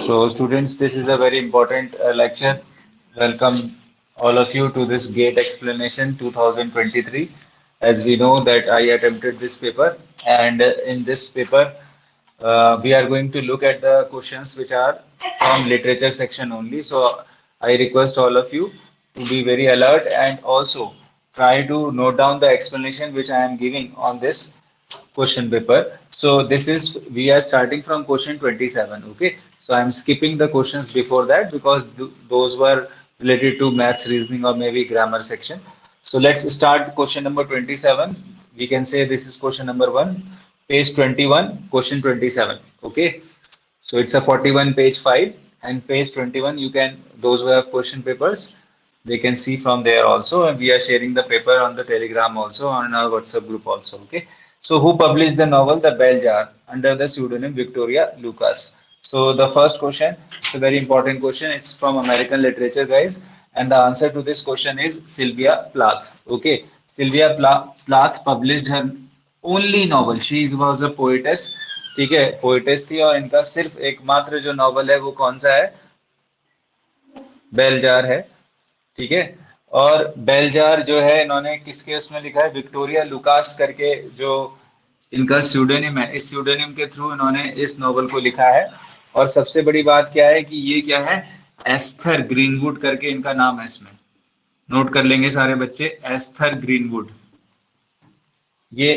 So, students, this is a very important lecture. Welcome all of you to this GATE explanation 2023. As we know that I attempted this paper, and in this paper, we are going to look at the questions which are from literature section only. So, I request all of you to be very alert and also try to note down the explanation which I am giving on this question paper. So this is we are starting from question 27. Okay. So I'm skipping the questions before that because those were related to maths, reasoning, or maybe grammar section. So let's start question number 27. We can say this is question number one, page 21, question 27. Okay. So it's a 41 page file and page 21 you can those who have question papers they can see from there also, and we are sharing the paper on the Telegram also on our WhatsApp group also. Okay. So who published the novel The Bell Jar under the pseudonym Victoria Lucas? So the first question, it's a very important question. It's from American literature, guys, and the answer to this question is Sylvia Plath. Okay, Sylvia Plath published her only novel. She was a poetess. ठीक है, poetess थी और इनका सिर्फ एकमात्र जो novel है वो कौन सा है? बेल जार है। ठीक है। और बेल जार जो है इन्होंने किसके उसमें लिखा है? विक्टोरिया लुकास करके जो इनका स्यूडोनिम है, इस स्यूडोनिम के थ्रू इन्होंने इस नॉवल को लिखा है। और सबसे बड़ी बात क्या है कि ये क्या है? एस्थर ग्रीनवुड करके इनका नाम है इसमें। नोट कर लेंगे सारे बच्चे, एस्थर ग्रीनवुड। ये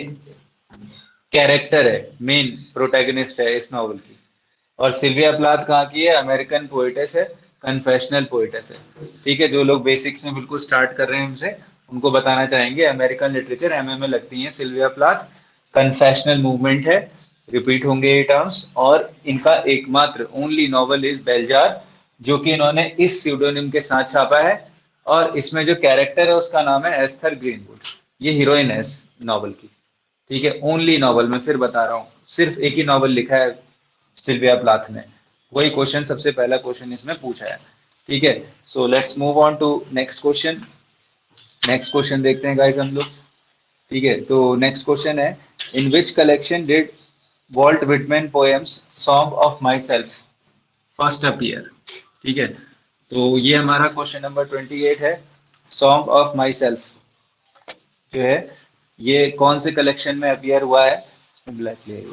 कैरेक्टर है, मेन प्रोटैगनिस्ट है इस नॉवल की। और सिल्विया प्लाथ कहाँ की है? अमेरिकन पोइटेस है, कन्फेशनल पोइटेस है। ठीक है, जो लोग बेसिक्स में बिल्कुल स्टार्ट कर रहे हैं उनसे उनको बताना चाहेंगे अमेरिकन लिटरेचर एमए में लगती है सिल्विया प्लाथ। कन्फेशनल मूवमेंट है, रिपीट होंगे ये टर्म्स। और इनका एकमात्र ओनली नॉवल इज बेलजार, जो कि इन्होंने इस स्यूडोनिम के साथ छापा है। और इसमें जो कैरेक्टर है उसका नाम है एस्थर ग्रीनवुड। ये हीरोइन है इस नॉवल की। ठीक है, ओनली नॉवल, मैं फिर बता रहा हूँ, सिर्फ एक ही नॉवल लिखा है सिल्विया प्लाथ ने। वही क्वेश्चन सबसे पहला क्वेश्चन इसमें पूछा है। ठीक है, so let's move on to next question. Next question देखते हैं गाइस हम लोग। ठीक है, तो नेक्स्ट क्वेश्चन है, in which collection did Walt Whitman poems Song of Myself first appear? ठीक है, तो ये हमारा क्वेश्चन नंबर 28 है। सॉन्ग ऑफ माई सेल्फ जो है ये कौन से कलेक्शन में अपीयर हुआ है? ब्लैक ले।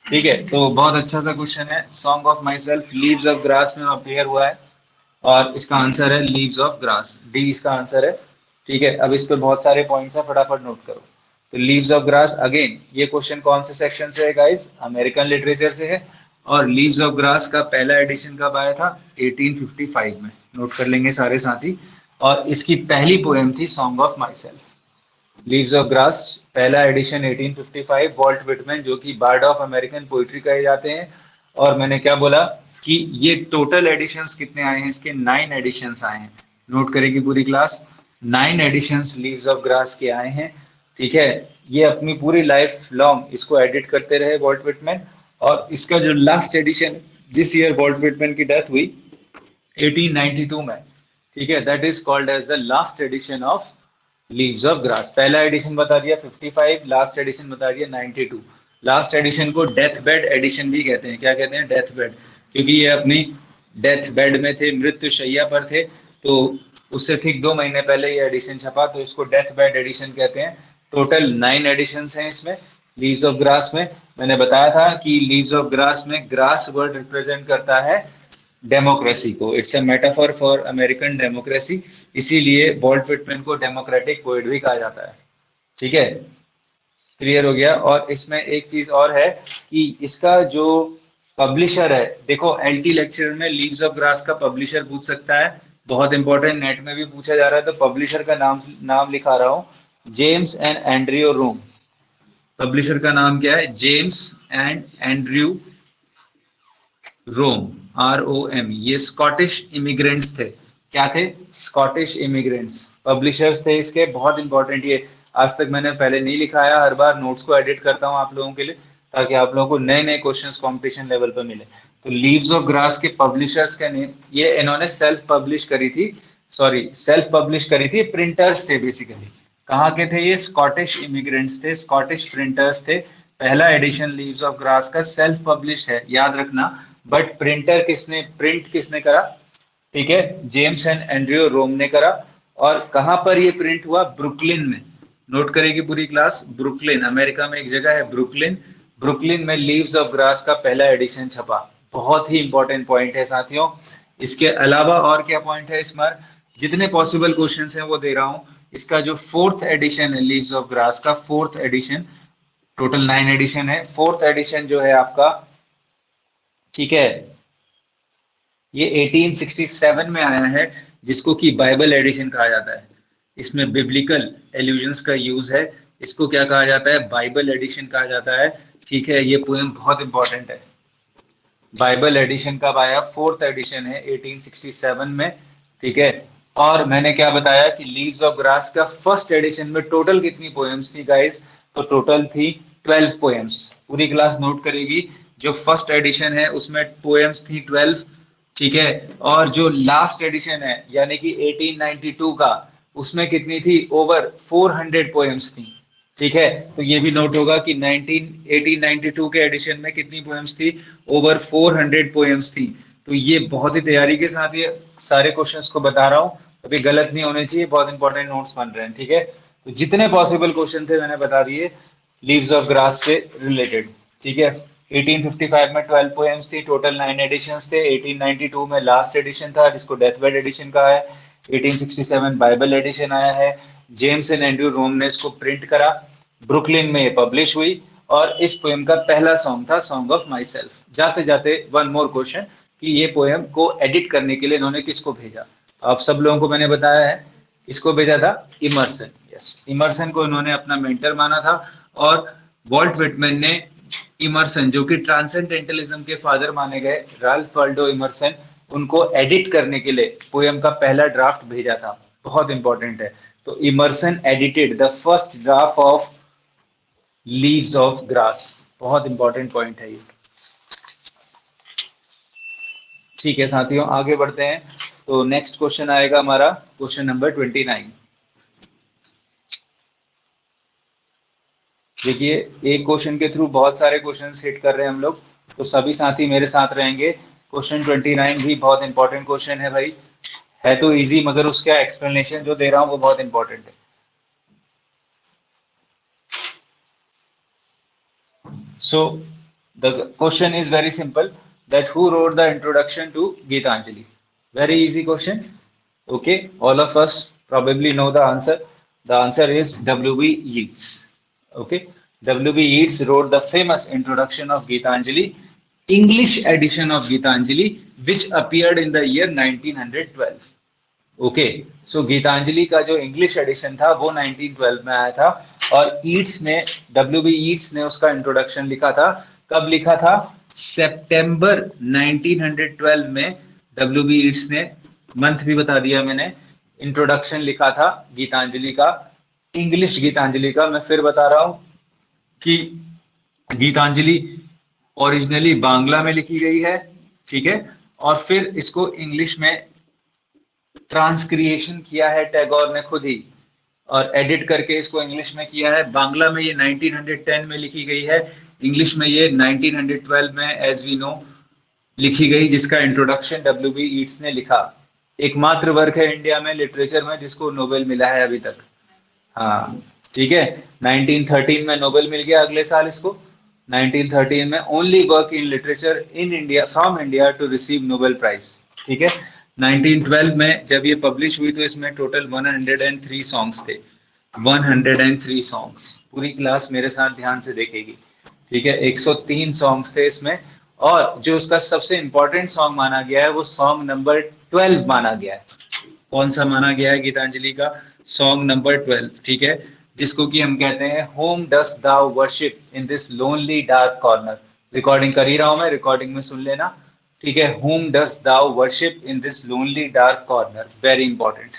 ठीक है, तो बहुत अच्छा सा क्वेश्चन है। Song of my self leaves of grass में अपीयर हुआ है और इसका आंसर है लीव्स ऑफ ग्रास, डी इसका आंसर है। ठीक है, अब इस पे बहुत सारे पॉइंट्स है, फटाफट नोट करो। तो लीव्स ऑफ ग्रास, अगेन ये क्वेश्चन कौन से सेक्शन से है गाइस? अमेरिकन लिटरेचर से है। और लीव्स ऑफ ग्रास का पहला एडिशन कब आया था? 1855 में। नोट कर लेंगे सारे साथी। और इसकी पहली पोएम थी song of my self. Leaves of Grass पहला एडिशन 1855, वॉल्ट विटमैन जो कि बार्ड ऑफ अमेरिकन पोइट्री कहे जाते हैं। और मैंने क्या बोला कि ये टोटल एडिशंस कितने आए हैं इसके? 9 एडिशंस आए हैं। नोट करेगी पूरी class, 9 editions Leaves of Grass के आए हैं। ठीक है, ये अपनी पूरी लाइफ लॉन्ग इसको एडिट करते रहे वॉल्ट विटमैन। और इसका जो लास्ट एडिशन जिस ईयर वॉल्ट विटमैन की डेथ हुई 1892 में, ठीक है, that is called as the last edition of Leaves of Grass. पहला एडिशन बता दिया 55, लास्ट एडिशन बता दिया 92। लास्ट एडिशन को डेथ बेड एडिशन भी कहते हैं। क्या कहते हैं? डेथ बेड, क्योंकि ये अपनी डेथ बेड में थे, मृत्यु शैया पर थे। तो उससे ठीक 2 महीने पहले ये एडिशन छपा, तो इसको डेथ बेड एडिशन कहते हैं। टोटल 9 एडिशन हैं इसमें लीव्स ऑफ ग्रास में। मैंने बताया था कि लीव्स ऑफ ग्रास में ग्रास वर्ड रिप्रेजेंट करता है डेमोक्रेसी को। It's a metaphor for American democracy, इसीलिए वॉल्ट विटमैन को डेमोक्रेटिक पोएट भी कहा जाता है। ठीक है, क्लियर हो गया। और इसमें एक चीज और है कि इसका जो पब्लिशर है, देखो एलटी लेक्चर में लीव्स ऑफ ग्रास का पब्लिशर पूछ सकता है, बहुत इंपॉर्टेंट, नेट में भी पूछा जा रहा है। तो पब्लिशर का नाम नाम लिखा रहा हूँ, James and Andrew Rome. Publisher का नाम क्या है? James and Andrew Rome, ROM। ये स्कॉटिश इमिग्रेंट्स थे। क्या थे? स्कॉटिश इमिग्रेंट्स पब्लिशर्स थे इसके। बहुत इंपॉर्टेंट, ये आज तक मैंने पहले नहीं लिखाया, हर बार नोट्स को एडिट करता हूँ आप लोगों के लिए, ताकि आप लोगों को नए नए क्वेश्चंस कंपटीशन लेवल पर मिले। तो लीव्स ऑफ ग्रास के पब्लिशर्स का नेम, ये इन्होंने सेल्फ पब्लिश करी थी, सॉरी सेल्फ पब्लिश करी थी, प्रिंटर्स थे बेसिकली। कहाँ के थे ये? स्कॉटिश इमिग्रेंट्स थे, स्कॉटिश प्रिंटर्स थे। पहला एडिशन लीव्स ऑफ ग्रास का सेल्फ पब्लिश है, याद रखना। बट प्रिंट किसने करा? ठीक है, जेम्स एंड एंड्रयू रोम ने करा। और कहां पर ये प्रिंट हुआ? ब्रुकलिन में। नोट करेगी पूरी क्लास, ब्रुकलिन, अमेरिका में एक जगह है ब्रुकलिन। ब्रुकलिन में लीव्स ऑफ ग्रास का पहला एडिशन छपा। बहुत ही इंपॉर्टेंट पॉइंट है साथियों। इसके अलावा और क्या पॉइंट है इसमें? जितने पॉसिबल क्वेश्चंस हैं वो दे रहा हूं। इसका जो फोर्थ एडिशन है लीव्स ऑफ ग्रास का, फोर्थ एडिशन, टोटल 9 एडिशन है, फोर्थ एडिशन जो है आपका, ठीक है, ये 1867 में आया है, जिसको कि बाइबल एडिशन कहा जाता है। इसमें बिब्लिकल एल्यूजन्स का यूज है। इसको क्या कहा जाता है? बाइबल एडिशन कहा जाता है। ठीक है, ये पोएम बहुत इंपॉर्टेंट है। बाइबल एडिशन कब आया? फोर्थ एडिशन है 1867 में। ठीक है, और मैंने क्या बताया कि लीव्स ऑफ ग्रास का फर्स्ट एडिशन में टोटल कितनी पोएम्स थी गाइस? तो टोटल थी 12 पोएम्स। पूरी क्लास नोट करेगी, जो फर्स्ट एडिशन है उसमें पोएम्स थी 12। ठीक है, और जो लास्ट एडिशन है यानी कि 1892 का, उसमें कितनी थी? ओवर 400 पोएम्स थी। ठीक है, तो ये भी नोट होगा कि 1892 के एडिशन में कितनी पोएम्स थी? ओवर 400 पोएम्स थी। तो ये बहुत ही तैयारी के साथ ये सारे क्वेश्चंस को बता रहा हूँ, अभी गलत नहीं होने चाहिए, बहुत इंपॉर्टेंट नोट्स बन रहे हैं। ठीक है, तो जितने पॉसिबल क्वेश्चन थे मैंने बता दिए लीव्स ऑफ ग्रास से रिलेटेड। ठीक है, 1855 में 12 पोएम्स थी, टोटल 9 एडिशंस थे। 1892 में लास्ट एडिशन था जिसको डेथबेड एडिशन कहा है। 1867 बाइबल एडिशन आया है। जेम्स एंड एंड्रयू रोम ने इसको प्रिंट करा। ब्रुकलिन में ये पब्लिश हुई। और इस पोएम का पहला सॉन्ग था सॉन्ग ऑफ माई सेल्फ। जाते जाते वन मोर क्वेश्चन कि ये पोएम को एडिट करने के लिए इन्होंने किसको भेजा? आप सब लोगों को मैंने बताया है, इसको भेजा था इमर्सन। यस, इमर्सन को इन्होंने अपना मेंटर माना था। और वॉल्ट विटमैन ने इमर्सन, जो कि ट्रांसेंडेंटलिज्म के फादर माने गए, राल्फ वाल्डो इमर्सन, उनको एडिट करने के लिए पोएम का पहला ड्राफ्ट भेजा था। बहुत इंपॉर्टेंट है। तो Emerson edited the first draft of Leaves of Grass. बहुत इंपॉर्टेंट पॉइंट है ये। ठीक है साथियों, आगे बढ़ते हैं। तो नेक्स्ट क्वेश्चन आएगा हमारा, क्वेश्चन नंबर 29। देखिए, एक क्वेश्चन के थ्रू बहुत सारे क्वेश्चन हिट कर रहे हैं हम लोग, तो सभी साथी मेरे साथ रहेंगे। क्वेश्चन 29 भी बहुत इंपॉर्टेंट क्वेश्चन है भाई। है तो इजी, मगर उसका एक्सप्लेनेशन जो दे रहा हूँ वो बहुत इंपॉर्टेंट है। So the question is very simple, that who wrote the introduction to Gitanjali? Very easy question. Okay, all of us probably know the answer. The answer is W.B. Yeats. Okay, W.B. Yeats wrote the famous introduction of Gitanjali, English edition of Gitanjali, which appeared in the year 1912. Okay, सो गीतांजलि का जो English edition था वो 1912 में आया था। और Yeats ने, W.B. Yeats ने उसका इंट्रोडक्शन लिखा था। कब लिखा था? सितंबर 1912 में W.B. ईट्स ने, मंथ भी बता दिया मैंने, इंट्रोडक्शन लिखा था गीतांजलि का, इंग्लिश गीतांजलि का। मैं फिर बता रहा हूँ कि गीतांजलि ओरिजिनली बांग्ला में लिखी गई है। ठीक है, और फिर इसको इंग्लिश में ट्रांसक्रिएशन किया है टैगोर ने खुद ही, और एडिट करके इसको इंग्लिश में किया है। बांग्ला में ये 1910 में लिखी गई है, इंग्लिश में ये 1912 में एज वी नो लिखी गई, जिसका इंट्रोडक्शन W.B. ईट्स ने लिखा। एकमात्र वर्क है इंडिया में लिटरेचर में जिसको नोबेल मिला है अभी तक। हाँ, ठीक है, 1913 में नोबेल मिल गया, अगले साल इसको। 1913 में only work in literature in India from India to receive Nobel prize. ठीक है, 1912 में जब ये पब्लिश हुई तो इसमें टोटल 103 सॉन्ग्स थे। 103 सॉन्ग्स, पूरी क्लास मेरे साथ ध्यान से देखेगी। ठीक है, 103 सॉन्ग्स थे इसमें। और जो उसका सबसे इंपॉर्टेंट सॉन्ग माना गया है वो सॉन्ग नंबर 12 माना गया है। कौन सा माना गया है गीतांजलि का? Song number 12। ठीक है, जिसको कि हम कहते हैं whom dost thou worship in this lonely dark corner. Recording कर ही रहा हूं मैं, रिकॉर्डिंग में सुन लेना। ठीक है, whom dost thou worship in this lonely dark corner, very important.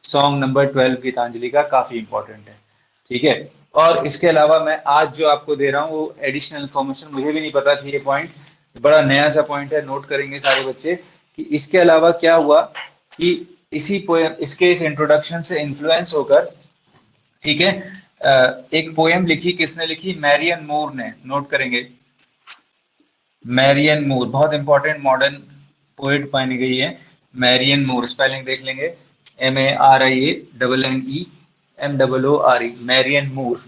Song number 12 Gitanjali का काफी इंपॉर्टेंट है। ठीक है, और इसके अलावा मैं आज जो आपको दे रहा हूँ वो एडिशनल इन्फॉर्मेशन, मुझे भी नहीं पता थी ये पॉइंट, बड़ा नया सा पॉइंट है, नोट करेंगे सारे बच्चे कि इसके अलावा क्या हुआ कि इसी पोएम, इसके इस इंट्रोडक्शन से इन्फ्लुएंस होकर, ठीक है, एक पोएम लिखी, किसने लिखी? मैरियन मूर ने। नोट करेंगे, मैरियन मूर बहुत इंपॉर्टेंट मॉडर्न पोएट मानी गई है। मैरियन मूर, स्पेलिंग देख लेंगे, MARIANNEMORE, Marianne Moore.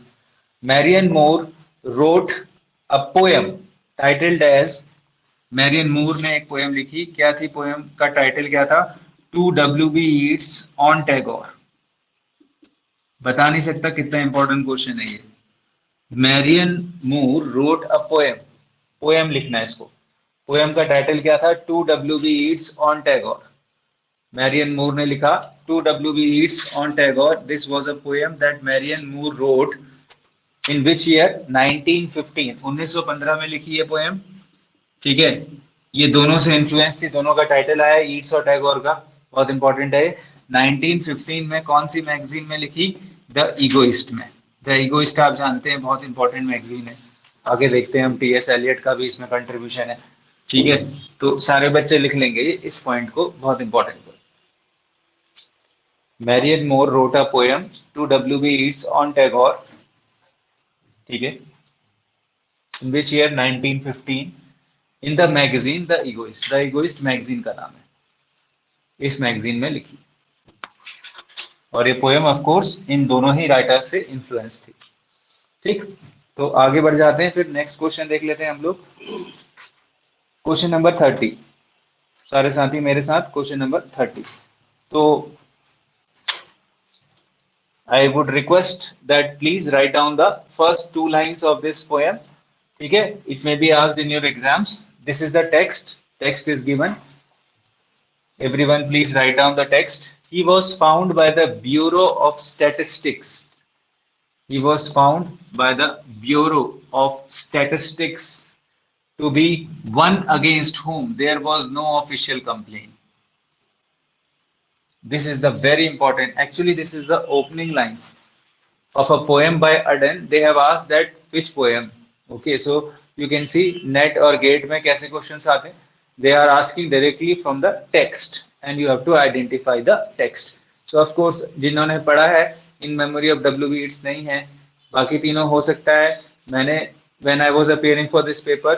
Marianne Moore wrote a poem titled as, Marianne Moore ने एक पोएम लिखी, क्या थी पोएम का टाइटल, क्या था? To WB Yeats on Tagore. बता नहीं सकता, कितना इंपॉर्टेंट क्वेश्चन है ये। Marianne Moore wrote a poem, poem लिखना है इसको। पोएम का टाइटल क्या था? To WB Yeats on Tagore. Marianne Moore ने लिखा to WB Yeats on Tagore. This was a poem that Marianne Moore wrote in which year? 1915, 1915 में लिखी है पोएम। ठीक है, ये दोनों से इन्फ्लुएंस थी, दोनों का टाइटल आया ईट्स और टैगोर का, बहुत इंपॉर्टेंट है। 1915 में कौन सी मैगजीन में लिखी? द ईगोइस्ट में। द ईगोइस्ट आप जानते हैं, बहुत इंपॉर्टेंट मैगजीन है। आगे देखते हैं हम, TS एलियट का भी इसमें कंट्रीब्यूशन है। ठीक है, तो सारे बच्चे लिख लेंगे इस पॉइंट को, बहुत important. Marianne Moore wrote a poem to WB Yeats on Tagore, ठीक है, in which year? 1915, in the magazine the Egoist. The Egoist magazine का नाम है, इस मैगजीन में लिखी। और ये पोएम ऑफ कोर्स इन दोनों ही राइटर से इन्फ्लुएंस थी। ठीक, तो आगे बढ़ जाते हैं, फिर नेक्स्ट क्वेश्चन देख लेते हैं हम लोग। क्वेश्चन नंबर 30, सारे साथी मेरे साथ, क्वेश्चन नंबर 30। तो I would request that please write down the first two lines of this poem. ठीक है, it may be asked in your exams. This is the text. Text is given. Everyone, please write down the text. He was found by the Bureau of Statistics. He was found by the Bureau of Statistics to be one against whom there was no official complaint. This is the very important. Actually, this is the opening line of a poem by Aden. They have asked that which poem. Okay, so you can see net or gate में कैसे questions आते हैं. They are asking directly from the text and you have to identify the text. So of course जिन्होंने पढ़ा है, in memory of WB it's नहीं है, बाकी तीनों हो सकता है। मैंने when I was appearing for this paper,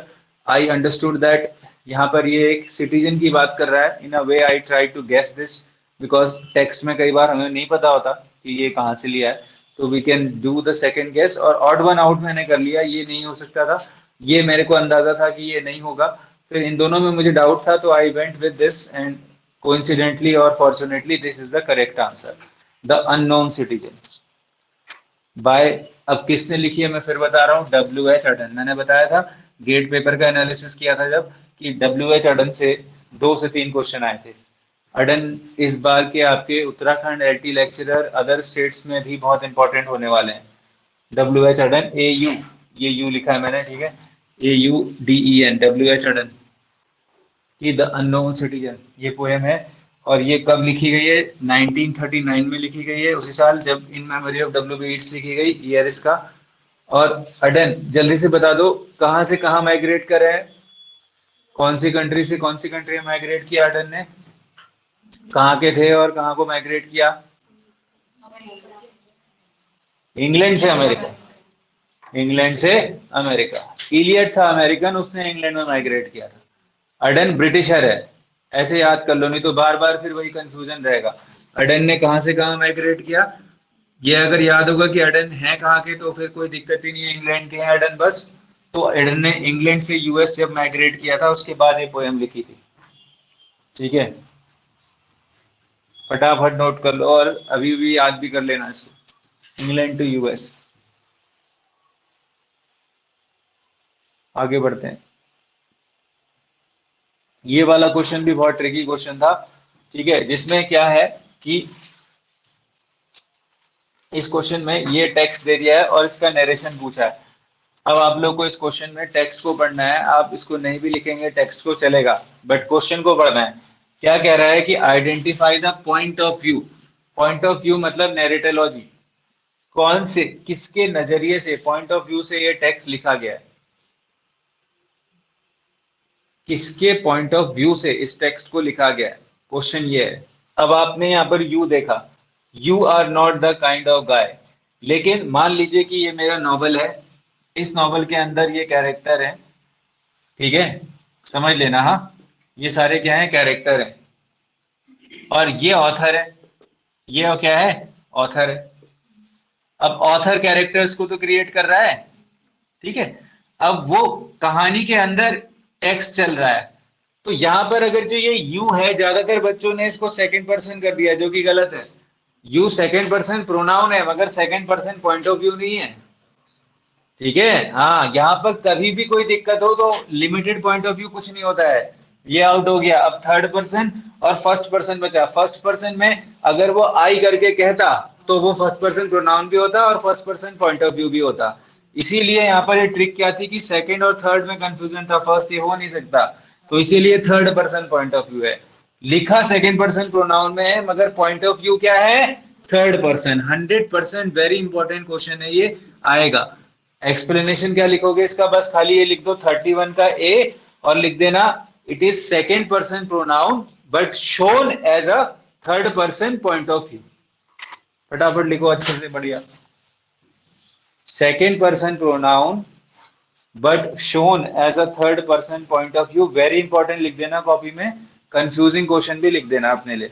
I understood that यहाँ पर ये एक citizen की बात कर रहा है। In a way I tried to guess this because text में कई बार हमें नहीं पता होता कि ये कहाँ से लिया है, तो we can do the second guess. और ऑड वन आउट मैंने कर लिया, ये नहीं हो सकता था, ये मेरे को अंदाजा था कि ये नहीं होगा। फिर इन दोनों में मुझे डाउट था, तो I went with this and coincidentally और fortunately this is the correct answer, the unknown citizen by. अब किसने लिखी है मैं फिर बता रहा हूँ, WH अडन। मैंने बताया था गेट पेपर का एनालिसिस किया था जब, कि WH अडन से 2 से 3 क्वेश्चन आए थे। अडन इस बार के आपके Uttarakhand LT lecturer, other states में भी बहुत इंपॉर्टेंट होने वाले हैं। WH अडन, AU, ये यू लिखा है मैंने, ठीक है, AUDEN, WH अडन की द अननोन सिटीजन, ये पोएम है। और ये कब लिखी गई है? 1939 में लिखी गई है, उसी साल जब in memory of WB Yeats लिखी गई, ईयर इसका। और अडन, जल्दी से बता दो, कहाँ से कहाँ माइग्रेट कर रहे हैं? कौन सी कंट्री से कौन सी कंट्री में माइग्रेट किया अडन ने? कहाँ के थे और कहाँ को माइग्रेट किया? इंग्लैंड से अमेरिका, इंग्लैंड से अमेरिका। इलियट था अमेरिकन, उसने इंग्लैंड में माइग्रेट किया था। अडन ब्रिटिशर है, ऐसे याद कर लो, नहीं तो बार बार फिर वही कंफ्यूजन रहेगा। अडन ने कहां से कहां माइग्रेट किया, ये अगर याद होगा कि अडन है कहाँ के, तो फिर कोई दिक्कत ही नहीं है, इंग्लैंड के हैं अडन बस। तो अडन ने इंग्लैंड से US जब माइग्रेट किया था, उसके बाद ये पोएम लिखी थी। ठीक है, फटाफट नोट कर लो और अभी भी याद भी कर लेना इसको, इंग्लैंड टू US। आगे बढ़ते हैं। ये वाला क्वेश्चन भी बहुत ट्रिकी क्वेश्चन था, ठीक है, जिसमें क्या है कि इस क्वेश्चन में ये टेक्स्ट दे दिया है और इसका नरेशन पूछा है। अब आप लोग को इस क्वेश्चन में टेक्स्ट को पढ़ना है, आप इसको नहीं भी लिखेंगे टेक्स्ट को चलेगा, बट क्वेश्चन को पढ़ना है। क्या कह रहा है कि identify the point of view. Point of view मतलब नैरेटोलॉजी, कौन से, किसके नजरिए से, पॉइंट ऑफ व्यू से ये टेक्स्ट लिखा गया है, किसके पॉइंट ऑफ व्यू से इस टेक्स्ट को लिखा गया है, क्वेश्चन ये है। अब आपने यहाँ पर यू देखा, you are not the kind of guy, लेकिन मान लीजिए कि ये मेरा नॉवल है, इस नॉवल के अंदर ये कैरेक्टर है, ठीक है, समझ लेना। हाँ, ये सारे क्या है, कैरेक्टर है, और ये ऑथर है, ये और क्या है, ऑथर है। अब ऑथर कैरेक्टर्स को तो क्रिएट कर रहा है, ठीक है। अब वो कहानी के अंदर टेक्स्ट चल रहा है, तो यहां पर अगर जो ये यू है, ज्यादातर बच्चों ने इसको सेकंड पर्सन कर दिया, जो कि गलत है। यू सेकंड पर्सन प्रोनाउन है, मगर second person point of view नहीं है, ठीक है। हाँ, यहाँ पर कभी भी कोई दिक्कत हो तो लिमिटेड पॉइंट ऑफ व्यू कुछ नहीं होता है, ये आउट हो गया। अब थर्ड पर्सन और फर्स्ट पर्सन बचा। फर्स्ट पर्सन में अगर वो आई करके कहता तो वो फर्स्ट पर्सन प्रोनाउन भी होता और first person point of view भी होता। इसीलिए यहाँ पर ये ट्रिक क्या थी कि सेकंड और थर्ड में कंफ्यूजन था, फर्स्ट ये हो नहीं सकता, तो इसीलिए third person point of view है। लिखा सेकंड पर्सन प्रोनाउन में है, मगर पॉइंट ऑफ व्यू क्या है, third person. 100% very important question है ये, आएगा। एक्सप्लेनेशन क्या लिखोगे इसका, बस खाली ये लिख दो 31 का ए, और लिख देना it is second person pronoun but shown as a third person point of view. फटाफट लिखो अच्छे से, बढ़िया। Second person pronoun but shown as a third person point of view, very important लिख देना कॉपी में। कंफ्यूजिंग क्वेश्चन भी लिख देना अपने लिए,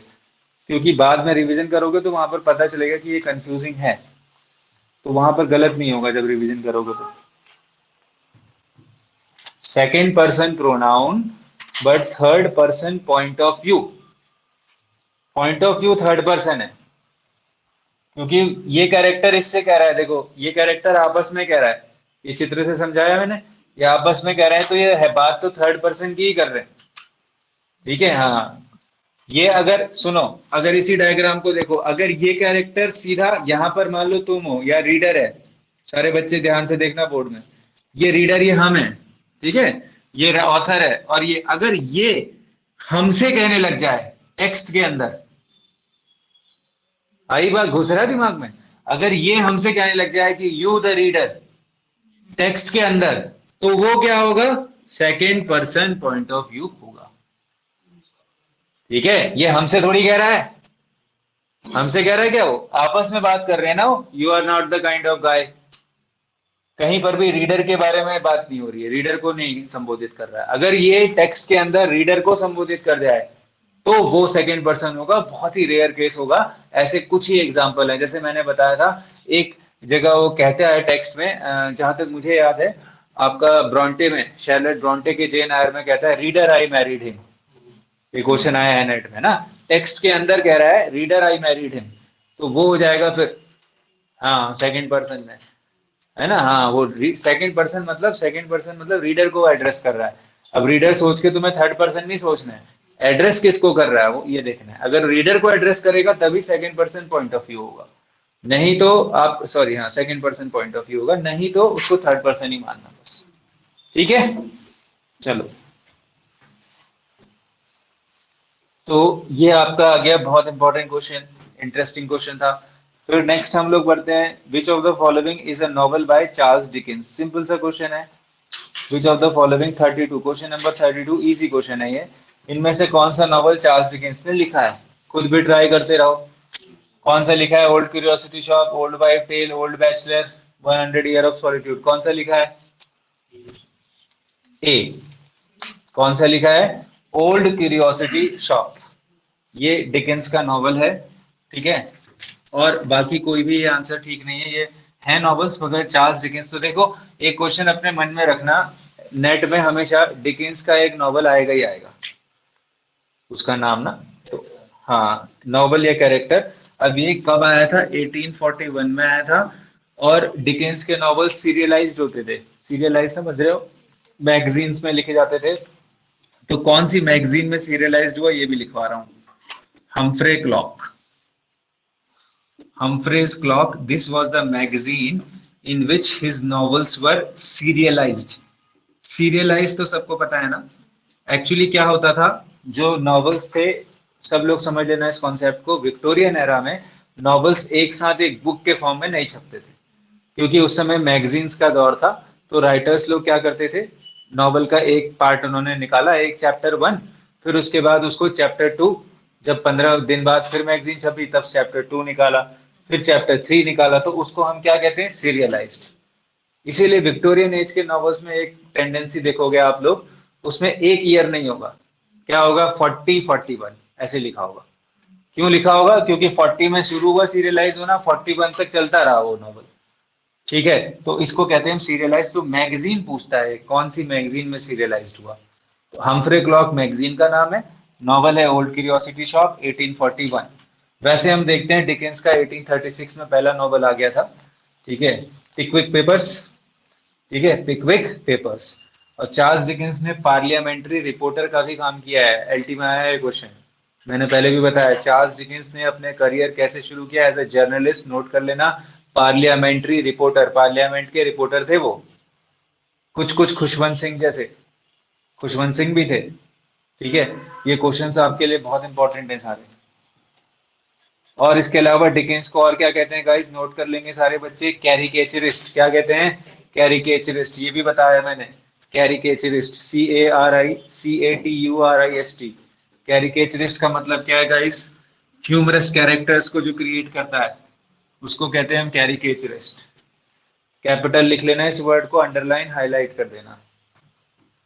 क्योंकि बाद में रिवीजन करोगे तो वहां पर पता चलेगा कि ये कंफ्यूजिंग है, तो वहां पर गलत नहीं होगा जब रिवीजन करोगे तो। Second person pronoun but third person point of view. Point of view third person है, क्योंकि ये कैरेक्टर इससे कह रहा है, देखो ये कैरेक्टर आपस में कह रहा है, ये चित्र से समझाया मैंने, ये आपस में कह रहे हैं, तो ये है बात तो थर्ड पर्सन की ही कर रहे हैं, ठीक है। हाँ, ये अगर सुनो, अगर इसी डायग्राम को देखो, अगर ये कैरेक्टर सीधा यहाँ पर मान लो तुम हो या रीडर है, सारे बच्चे ध्यान से देखना बोर्ड में, ये रीडर ये हम है, ठीक है, ये ऑथर है, और ये अगर ये हमसे कहने लग जाए टेक्स्ट के अंदर, आई बात, घुस रहा है दिमाग में, अगर ये हमसे कहने लग जाए कि यू द रीडर टेक्स्ट के अंदर, तो वो क्या होगा, second person point of view होगा, ठीक है। ये हमसे थोड़ी कह रहा है, हमसे कह रहा है क्या, वो आपस में बात कर रहे हैं ना, you are not the kind of guy. कहीं पर भी रीडर के बारे में बात नहीं हो रही है, रीडर को नहीं संबोधित कर रहा है। अगर ये टेक्स्ट के अंदर रीडर को संबोधित कर जाए तो वो सेकंड पर्सन होगा, बहुत ही रेयर केस होगा। ऐसे कुछ ही एग्जांपल है, जैसे मैंने बताया था, एक जगह वो कहता है टेक्स्ट में, जहां तक मुझे याद है, आपका ब्रॉन्टे में, शैरलेट ब्रॉन्टे के जेन आयर में कहता है, रीडर आई मैरिड हिम। ये क्वेश्चन आया है नेट में ना, टेक्स्ट के अंदर कह रहा है रीडर आई मैरिड हिम, तो वो हो जाएगा फिर, हाँ सेकंड पर्सन में, है ना। हाँ, वो सेकंड पर्सन मतलब रीडर को एड्रेस कर रहा है। अब रीडर सोच के तुम्हें थर्ड पर्सन नहीं सोचना है, एड्रेस किसको कर रहा है वो ये देखना है। अगर रीडर को एड्रेस करेगा तभी second person point of view होगा, नहीं तो आप, सॉरी, हाँ second person point of view होगा, नहीं तो उसको थर्ड पर्सन ही मानना बस, ठीक है। चलो, तो ये आपका आ गया बहुत इंपॉर्टेंट क्वेश्चन, इंटरेस्टिंग क्वेश्चन था। फिर नेक्स्ट हम लोग बढ़ते हैं, which of the following is a novel by Charles Dickens. Simple सा क्वेश्चन है, which of the following 32, question number 32, easy question है ये। इनमें से कौन सा नॉवल चार्ल्स डिकेंस ने लिखा है, खुद भी ट्राई करते रहो। कौन सा लिखा है, old curiosity shop, old wife tale, old bachelor, 100 year of solitude, कौन सा लिखा है, ए। कौन सा लिखा है, ओल्ड क्यूरियोसिटी शॉप, ये डिकेंस का नॉवल है, ठीक है। और बाकी कोई भी ये आंसर ठीक नहीं है, ये है नॉवेल्स मगर चार्ल्स डिकेंस। तो देखो, एक क्वेश्चन अपने मन में रखना, नेट में हमेशा डिकेंस का एक नॉवल आएगा ही आएगा, उसका नाम ना, तो हाँ, नॉवल या कैरेक्टर। अब ये कब आया था, 1841 में आया था, और डिकेंस के नॉवल सीरियलाइज्ड होते थे, सीरियलाइज समझ रहे हो, मैगजीन्स में लिखे जाते थे। तो कौन सी मैगजीन में सीरियलाइज्ड हुआ ये भी लिखवा रहा हूँ, Humphrey clock, Humphrey's Clock. This was the magazine in which his novels were serialized. Serialized तो सबको पता है ना, एक्चुअली क्या होता था, जो नॉवेल्स थे, सब लोग समझ लेना इस कॉन्सेप्ट को, विक्टोरियन एरा में नॉवेल्स एक साथ एक बुक के फॉर्म में नहीं छपते थे, क्योंकि उस समय मैगजीन्स का दौर था। तो राइटर्स लोग क्या करते थे, नॉवल का एक पार्ट उन्होंने निकाला, एक चैप्टर वन, फिर उसके बाद उसको चैप्टर टू, जब 15 दिन बाद फिर मैगजीन छपी तब चैप्टर टू निकाला, फिर चैप्टर थ्री निकाला, तो उसको हम क्या कहते हैं, सीरियलाइज्ड। इसीलिए विक्टोरियन एज के नॉवेल्स में एक टेंडेंसी देखोगे आप लोग, उसमें एक ईयर नहीं होगा, क्या होगा 40-41 ऐसे लिखा होगा। क्यों लिखा होगा? क्योंकि 40 में शुरू हुआ सीरियलाइज होना, 41 तक चलता रहा वो नॉवल। ठीक है, तो इसको कहते हैं सीरियलाइज। तो मैगजीन पूछता है कौन सी मैगजीन में सीरियलाइज्ड हुआ, तो हम्फ्रे क्लॉक मैगजीन का नाम है। नॉवल है ओल्ड क्यूरियोसिटी शॉप 1841। वैसे हम देखते हैं डिकेंस का 1836 में पहला नॉवल आ गया था। ठीक है, पिकविक पेपर्स। ठीक है, पिकविक पेपर्स। और चार्ल्स डिकेंस ने पार्लियामेंट्री रिपोर्टर का भी काम किया है। एलटी में आया है क्वेश्चन, मैंने पहले भी बताया। चार्ल्स डिकेंस ने अपने करियर कैसे शुरू किया? एज ए जर्नलिस्ट, नोट कर लेना। पार्लियामेंट्री रिपोर्टर, पार्लियामेंट के रिपोर्टर थे वो, कुछ कुछ खुशवंत सिंह जैसे, खुशवंत सिंह भी थे। ठीक है, ये क्वेश्चंस आपके लिए बहुत इंपॉर्टेंट है सारे। और इसके अलावा डिकेंस को और क्या कहते हैं गाइस, नोट कर लेंगे सारे बच्चे। कैरिकेचरिस्ट, क्या कहते हैं? कैरिकेचरिस्ट, ये भी बताया मैंने। कैरिकेचरिस्ट, CARICATURIST। कैरिकेचरिस्ट का मतलब क्या है गाइस? ह्यूमरस कैरेक्टर्स को जो क्रिएट करता है उसको कहते हैं हम कैरिकेचरिस्ट। कैपिटल लिख लेना इस वर्ड को, अंडरलाइन हाईलाइट कर देना।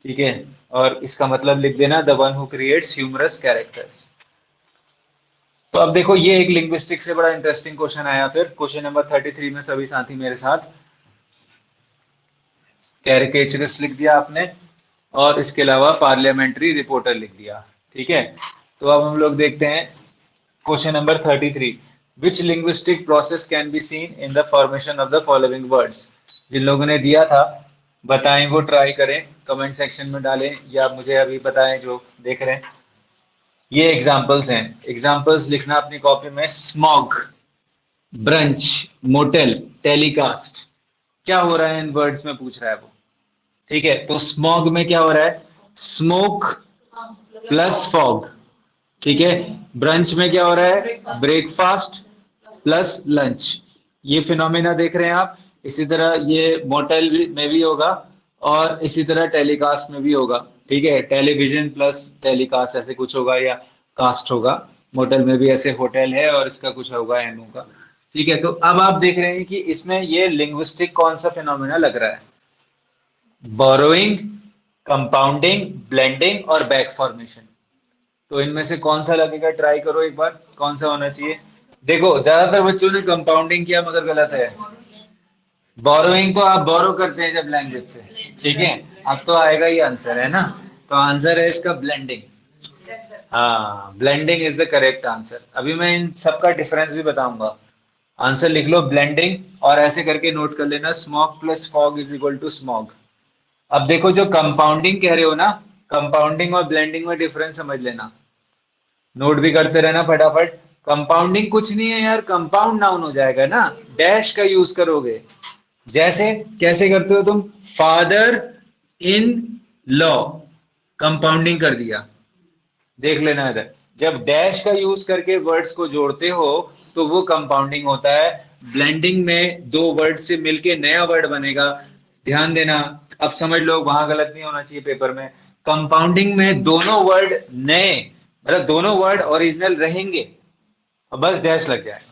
ठीक है, और इसका मतलब लिख देना, the one who creates humorous characters. तो अब देखो, ये एक लिंग्विस्टिक से बड़ा इंटरेस्टिंग क्वेश्चन आया। फिर क्वेश्चन नंबर 33 में सभी साथी मेरे साथ। कैरिकेचरिस्ट लिख दिया आपने, और इसके अलावा पार्लियामेंट्री रिपोर्टर लिख दिया। ठीक है, तो अब हम लोग देखते हैं question number 33। Which linguistic process can be seen in the formation of the following words? जिन लोगों ने दिया था बताएं, वो ट्राई करें, कमेंट सेक्शन में डालें, या मुझे अभी बताएं जो देख रहे हैं। ये एग्जांपल्स हैं, एग्जांपल्स लिखना अपनी कॉपी में। Smog, brunch, motel, telecast. क्या हो रहा है इन वर्ड्स में, पूछ रहा है वो। ठीक है, तो स्मॉग में क्या हो रहा है? Smoke plus fog. ठीक है, ब्रंच में क्या हो रहा है? Breakfast plus lunch. ये फिनोमेना देख रहे हैं आप। इसी तरह ये मोटेल में भी होगा, और इसी तरह टेलीकास्ट में भी होगा। ठीक है, टेलीविजन प्लस टेलीकास्ट ऐसे कुछ होगा, या कास्ट होगा। मोटेल में भी ऐसे होटल है, और इसका कुछ होगा एम होगा। ठीक है, तो अब आप देख रहे हैं कि इसमें ये लिंग्विस्टिक कौन सा फिनोमेना लग रहा है? बोरोइंग, कंपाउंडिंग, ब्लेंडिंग और बैक फॉर्मेशन। तो इनमें से कौन सा लगेगा? ट्राई करो एक बार, कौन सा होना चाहिए। देखो, ज्यादातर बच्चों ने कंपाउंडिंग किया, मगर गलत है। बोरोइंग तो आप बोरो करते हैं जब लैंग्वेज से। ठीक है, अब तो आएगा ही आंसर, है ना? तो आंसर है इसका ब्लेंडिंग। हाँ, blending is the correct answer. अभी मैं इन सबका डिफरेंस भी बताऊंगा। आंसर लिख लो ब्लेंडिंग, और ऐसे करके नोट कर लेना, smog plus fog is equal to smog. अब देखो, जो कंपाउंडिंग कह रहे हो ना, कंपाउंडिंग और ब्लेंडिंग में डिफरेंस समझ लेना। नोट भी करते रहना फटाफट। कंपाउंडिंग कुछ नहीं है यार, कंपाउंड नाउन हो जाएगा ना, डैश का यूज करोगे। जैसे कैसे करते हो तुम? फादर इन लॉ, कंपाउंडिंग कर दिया। देख लेना इधर, जब डैश का यूज करके वर्ड्स को जोड़ते हो तो वो कंपाउंडिंग होता है। ब्लेंडिंग में दो वर्ड से मिलके नया वर्ड बनेगा। ध्यान देना, अब समझ लो, वहां गलत नहीं होना चाहिए पेपर में। कंपाउंडिंग में दोनों वर्ड नए, मतलब दोनों वर्ड ओरिजिनल रहेंगे, और बस डैश लग जाएगा।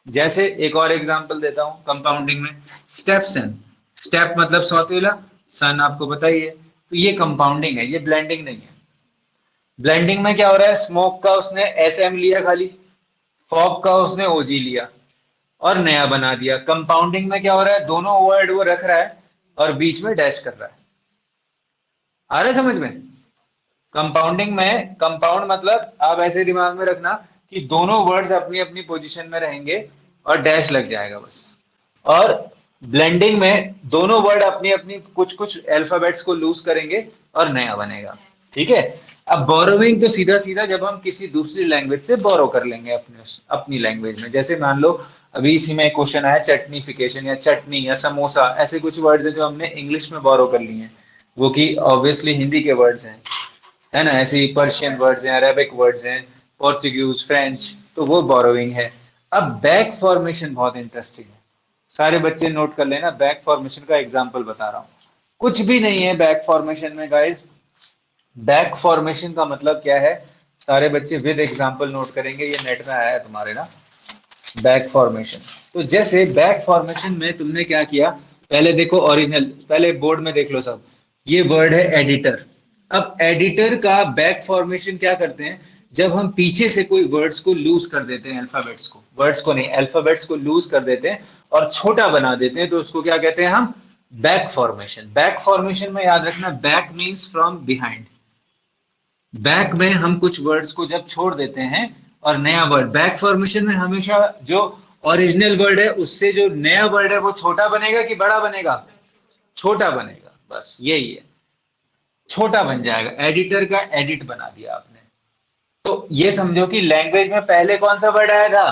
जैसे एक और एग्जांपल देता हूं कंपाउंडिंग में। स्टेपसन, स्टेप मतलब सौतेला, सन आपको पता ही है। तो ये कंपाउंडिंग है, ये ब्लेंडिंग नहीं है। ब्लेंडिंग में क्या हो रहा है? स्मोक का उसने एस एम लिया खाली, फॉग का उसने ओजी लिया, और नया बना दिया। कंपाउंडिंग में क्या हो रहा है? दोनों वर्ड वो रख रहा है, और बीच में डैश कर रहा है। आ रहा है समझ में? कंपाउंडिंग में, कंपाउंड मतलब आप ऐसे दिमाग में रखना कि दोनों वर्ड्स अपनी अपनी पोजीशन में रहेंगे, और डैश लग जाएगा बस। और ब्लेंडिंग में दोनों वर्ड अपनी अपनी कुछ कुछ अल्फाबेट्स को लूज करेंगे, और नया बनेगा। ठीक है, अब बोरोविंग तो सीधा सीधा जब हम किसी दूसरी लैंग्वेज से बोरो कर लेंगे अपने अपनी लैंग्वेज में। जैसे मान लो अभी इसी में क्वेश्चन आया, चटनीफिकेशन या चटनी या समोसा, ऐसे कुछ वर्ड्स हैं जो हमने इंग्लिश में बोरो कर लिए हैं, वो कि ऑब्वियसली हिंदी के वर्ड्स हैं, है ना? ऐसे ही पर्शियन वर्ड्स हैं, अरेबिक वर्ड्स हैं, पोर्चुगीज, फ्रेंच, तो वो बोरोइंग है। अब बैक फॉर्मेशन बहुत इंटरेस्टिंग है, सारे बच्चे नोट कर लेना। बैक फॉर्मेशन का एग्जांपल बता रहा हूँ, कुछ भी नहीं है बैक फॉर्मेशन में गाइस। बैक फॉर्मेशन का मतलब क्या है? सारे बच्चे विद एग्जांपल नोट करेंगे, ये नेट में आया है तुम्हारे ना, बैक फॉर्मेशन। तो जैसे बैक फॉर्मेशन में तुमने क्या किया, पहले देखो ओरिजिनल, पहले बोर्ड में देख लो सब। ये वर्ड है एडिटर, अब एडिटर का बैक फॉर्मेशन क्या करते हैं, जब हम पीछे से कोई वर्ड्स को लूज कर देते हैं, अल्फाबेट्स को, वर्ड्स को नहीं, अल्फाबेट्स को लूज कर देते हैं और छोटा बना देते हैं, तो उसको क्या कहते हैं हम, बैक फॉर्मेशन। बैक फॉर्मेशन में याद रखना, back means from behind. Back में हम कुछ वर्ड्स को जब छोड़ देते हैं और नया वर्ड, बैक फॉर्मेशन में हमेशा जो ओरिजिनल वर्ड है उससे जो नया वर्ड है वो छोटा बनेगा कि बड़ा बनेगा, छोटा बनेगा, बस यही है, छोटा बन जाएगा। एडिटर का एडिट बना दिया आपने। तो ये समझो कि लैंग्वेज में पहले कौन सा वर्ड आया था,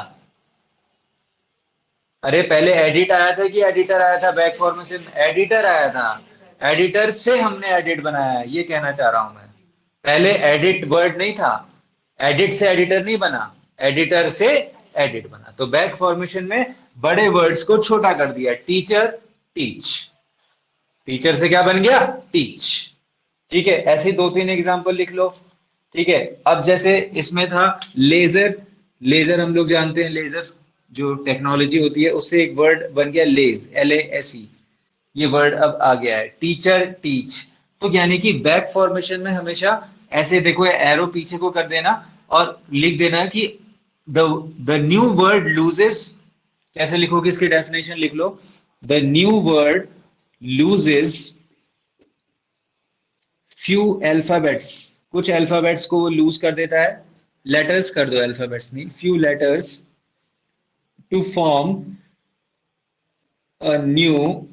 अरे पहले एडिट आया था कि एडिटर आया था, बैक फॉर्मेशन एडिटर आया था, एडिटर से हमने एडिट बनाया है, ये कहना चाह रहा हूं मैं। पहले एडिट वर्ड नहीं था, एडिट से एडिटर नहीं बना, एडिटर से एडिट बना। तो बैक फॉर्मेशन में बड़े वर्ड्स को छोटा कर दिया, टीचर टीच, टीचर से क्या बन गया, टीच। ठीक है, ऐसे दो तीन एग्जांपल लिख लो। ठीक है, अब जैसे इसमें था लेजर, लेजर हम लोग जानते हैं, लेजर जो टेक्नोलॉजी होती है उससे एक वर्ड बन गया लेज, LASE, ये वर्ड अब आ गया है, टीचर टीच। तो यानी कि बैक फॉर्मेशन में हमेशा ऐसे देखो, एरो पीछे को कर देना और लिख देना कि the the new word loses, कैसे लिखोगे इसकी डेफिनेशन लिख लो, the new word loses few alphabets, कुछ अल्फाबेट्स को वो लूज कर देता है, लेटर्स कर दो, अल्फाबेट्स नहीं, few letters to form a new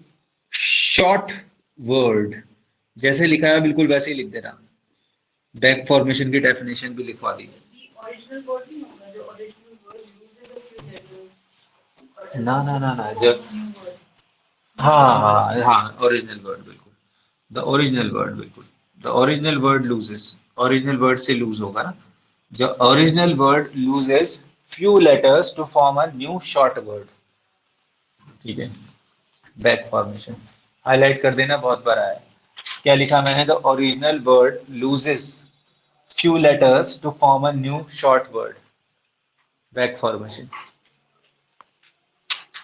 short word. जैसे लिखा है बिल्कुल वैसे ही लिख देना, बैक फॉर्मेशन की डेफिनेशन भी लिखवा दी। ओरिजिनल वर्ड नहीं होगा, जो original word uses a few letters और ना ना ना अल्फाबेट्स ना, टू जो, फॉर्म अ न्यू वर्ड। हाँ हाँ हाँ, ओरिजिनल वर्ड बिल्कुल, द ओरिजिनल वर्ड बिल्कुल, the original word loses, original word से लूज होगा ना, जो original word loses few letters to form a new short word. ठीक है, बैक फॉर्मेशन हाईलाइट कर देना, बहुत बार आया है। क्या लिखा मैंने, the original word loses few letters to form a new short word, back formation.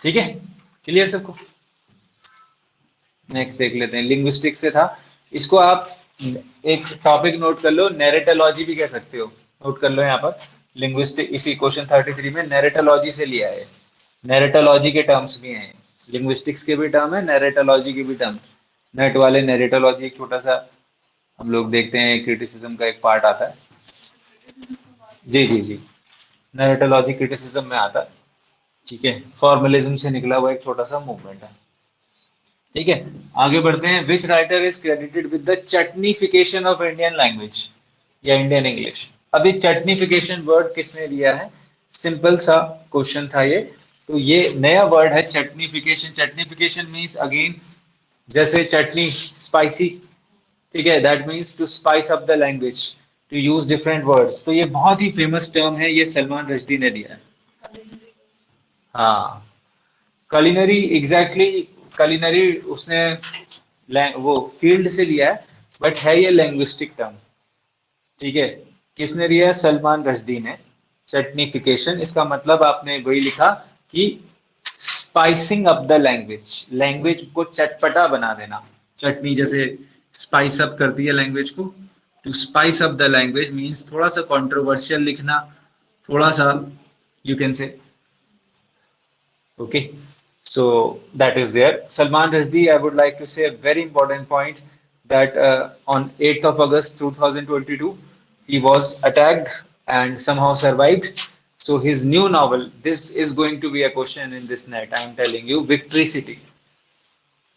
ठीक है, क्लियर सबको। नेक्स्ट देख लेते हैं, लिंग्विस्टिक्स से था, इसको आप एक टॉपिक नोट कर लो, नैरेटोलॉजी भी कह सकते हो, नोट कर लो यहाँ पर। लिंग्विस्टिक इसी क्वेश्चन 33 में नैरेटोलॉजी से लिया है, नैरेटोलॉजी के टर्म्स भी हैं, लिंग्विस्टिक्स के भी टर्म है, नैरेटोलॉजी के भी टर्म। नेट वाले नैरेटोलॉजी एक छोटा सा हम लोग देखते हैं, क्रिटिसिज्म का एक पार्ट आता है। जी जी जी, नैरेटोलॉजी क्रिटिसिज्म में आता है। ठीक है, फॉर्मलिज्म से निकला हुआ एक छोटा सा मूवमेंट है। ठीक है, आगे बढ़ते हैं। Which writer is credited with the chutnification of Indian language या इंडियन इंग्लिश। अभी चटनीफिकेशन वर्ड किसने दिया है, सिंपल सा क्वेश्चन था ये। तो ये नया वर्ड है चटनीफिकेशन। चटनीफिकेशन मीन्स अगेन, जैसे चटनी स्पाइसी, ठीक है, that means to spice up the language, to use different words. तो ये बहुत ही फेमस टर्म है, ये सलमान रश्दी ने दिया है। हाँ, कलिनरी, एग्जैक्टली, कलिनरी उसने वो फील्ड से लिया है, बट है ये लैंग्विस्टिक टर्म। ठीक है, किसने दिया है, सलमान रश्दी ने। चटनीफिकेशन, इसका मतलब आपने वही लिखा कि spicing up the language, language को चटपटा बना देना। चटनी जैसे स्पाइस अप करती है लैंग्वेज को, to spice up the language means थोड़ा सा कंट्रोवर्शियल लिखना, थोड़ा सा, you can say, okay, so that is there. Salman Rushdie, I would like to say a very important point that on 8th of August 2022, he was attacked and somehow survived. So his new novel, this is going to be a question in this net, I am telling you, Victory City.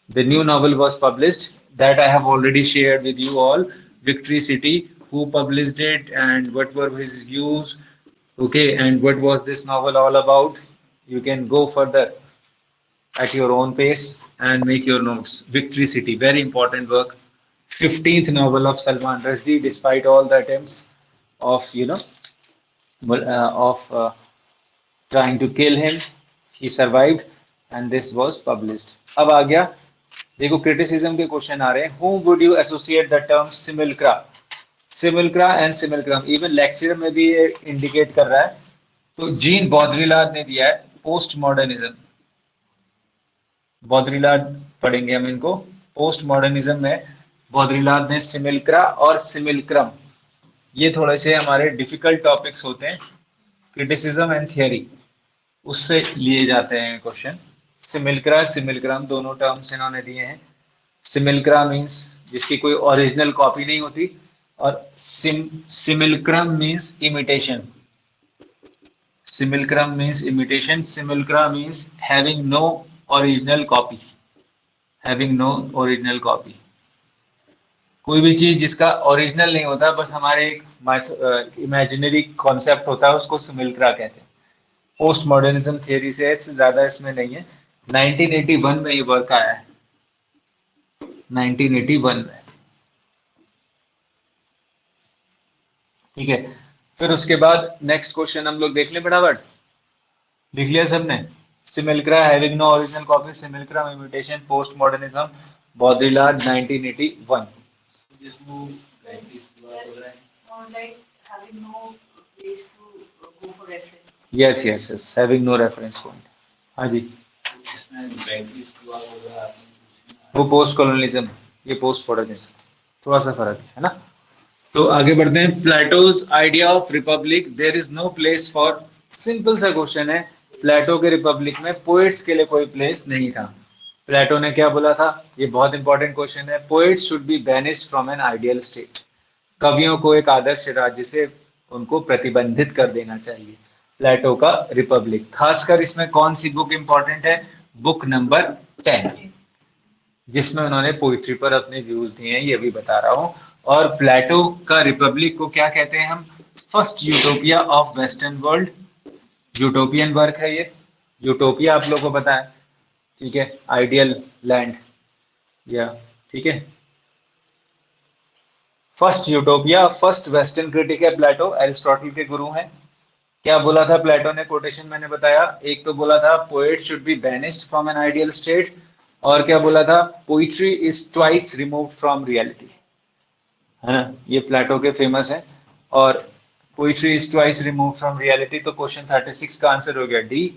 The new novel was published that I have already shared with you all. Victory City, who published it and what were his views, okay, and what was this novel all about. You can go further at your own pace and make your notes. Victory City, very important work. 15th novel of Salman Rushdie, despite all the attempts of, of trying to kill him, he survived and this was published. अब आ गया, देखो criticism के question आ रहे हैं। Whom would you associate the term simulacra? Simulacra and simulacrum, even lecture में भी ये indicate कर रहा है। तो जीन बॉद्रिलार्ड ने दिया है पोस्ट मॉडर्निज्म, बॉद्रिलार्ड पढ़ेंगे हम इनको। पोस्ट मॉडर्निज्म में बॉद्रीलाद ने सिमिल्क्रा और सिमिल्क्रम, ये थोड़े से हमारे डिफिकल्ट टॉपिक्स होते हैं, क्रिटिसिज्म एंड थियरी, उससे लिए जाते हैं क्वेश्चन। सिमिल्क्रा सिमिल्क्रम दोनों टर्म्स इन्होंने दिए हैं। सिमिल्क्रा मीन्स जिसकी कोई ओरिजिनल कॉपी नहीं होती, और simulacrum means imitation. Simulacrum means imitation, simulacra means having no original copy, having no original copy. कोई भी चीज जिसका ओरिजिनल नहीं होता, बस हमारे एक इमेजिनरी कॉन्सेप्ट होता है, उसको सिमिल्क्रा कहते हैं। पोस्ट मॉडर्निज्म थियरी से इससे ज्यादा इसमें नहीं है। 1981 में ये वर्क आया है, 1981 में। ठीक है, फिर उसके बाद नेक्स्ट क्वेश्चन हम लोग देख लें फटाफट। लिख लिया सबने? Simulacra having no original copy, simulacra imitation, post modernism, Baudrillard 1981। Or like having no place to go for reference. Yes yes yes, having no reference point. हाँ जी, वो पोस्ट कॉलोनिज्म, ये पोस्ट मॉडर्निज्म, थोड़ा सा फर्क है ना। तो आगे बढ़ते हैं। Plato's idea of Republic, there is no place for, simple सा क्वेश्चन है। प्लेटो के रिपब्लिक में पोएट्स के लिए कोई प्लेस नहीं था। प्लेटो ने क्या बोला था? ये बहुत इंपॉर्टेंट क्वेश्चन है। Poets should be banished from an ideal state, कवियों को एक आदर्श राज्य से उनको प्रतिबंधित कर देना चाहिए। प्लेटो का रिपब्लिक, खासकर इसमें कौन सी बुक इंपॉर्टेंट है? बुक नंबर 10, जिसमें उन्होंने पोइट्री पर अपने व्यूज दिए हैं, ये भी बता रहा हूँ। और प्लेटो का रिपब्लिक को क्या कहते हैं हम? First utopia of western world, utopian work है ये। यूटोपिया आप लोगों को पता है, ठीक है, आइडियल लैंड, या ठीक है। First utopia, first western critic है प्लेटो, एरिस्टोटल के गुरु हैं। क्या बोला था प्लेटो ने? कोटेशन मैंने बताया, एक तो बोला था poet should be banished from an ideal state, और क्या बोला था? Poetry is twice remove from reality, है ना, ये प्लेटो के फेमस है। और poetry is twice remove from reality, तो क्वेश्चन 36 का आंसर हो गया डी।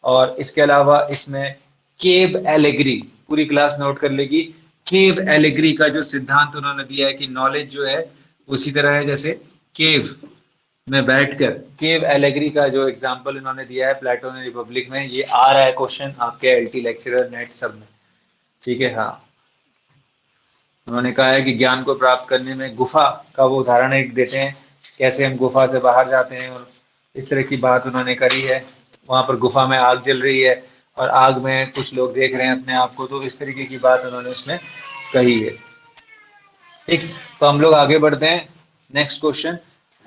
और इसके अलावा इसमें केव एलेग्री, पूरी क्लास नोट कर लेगी। केव एलेग्री का जो सिद्धांत उन्होंने दिया है कि नॉलेज जो है उसी तरह है जैसे केव में बैठकर, केव एलेग्री का जो एग्जांपल इन्होंने दिया है प्लेटो ने रिपब्लिक में, ये आ रहा है क्वेश्चन आपके एलटी लेक्चरर नेट सब में, ठीक है। हाँ, उन्होंने कहा है कि ज्ञान को प्राप्त करने में गुफा का वो उदाहरण एक देते हैं, कैसे हम गुफा से बाहर जाते हैं, और इस तरह की बात उन्होंने करी है। वहां पर गुफा में आग जल रही है और आग में कुछ लोग देख रहे हैं अपने आप को, तो इस तरीके की बात उन्होंने उसमें कही है। ठीक, तो हम लोग आगे बढ़ते हैं। Next question,